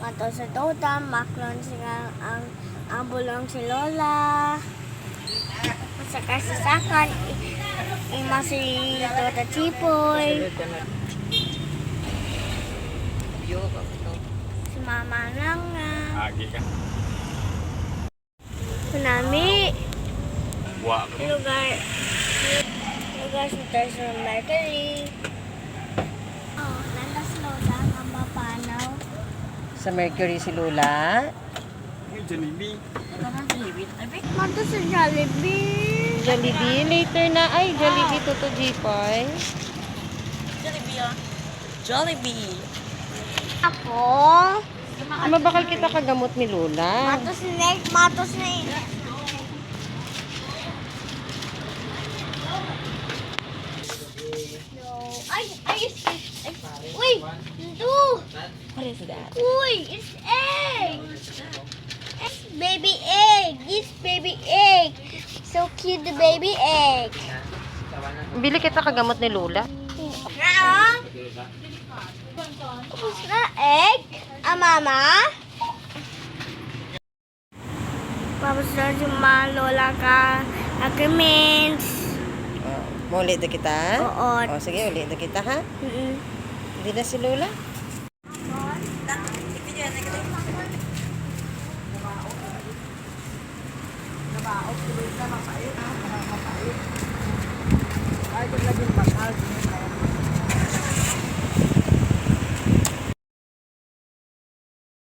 Mato sa Tota, maklon siya ang bulong si Lola. Masaka sa sakan, ima si Tota Chipoy. Si Mama Nanga. Agi ka. Tsunami. Buwa ka. Lugar sa Tercer Mercury. Oh, nandas Lola, ang mapanaw. Sa Mercury si Lola. May Jollibee. Mato sa Jollibee. Jollibee. Later na. Ay, Jollibee to Jipoy. Jollibee. Ako. Mabakal kita kagamot ni Lola. Matos na Ay, uy, ito. What is that? Uy, it's egg. It's baby egg. It's baby egg. So cute, the baby egg. Bili kita kagamot ni Lola. Nga, tapos na egg. Mama? Tapos na si Lola ka agreements. Mo ulit na kita? Oo. O, sige, ulit na kita ha? Mm-mm. Hindi na si Lola? Ay, kung naging bakal,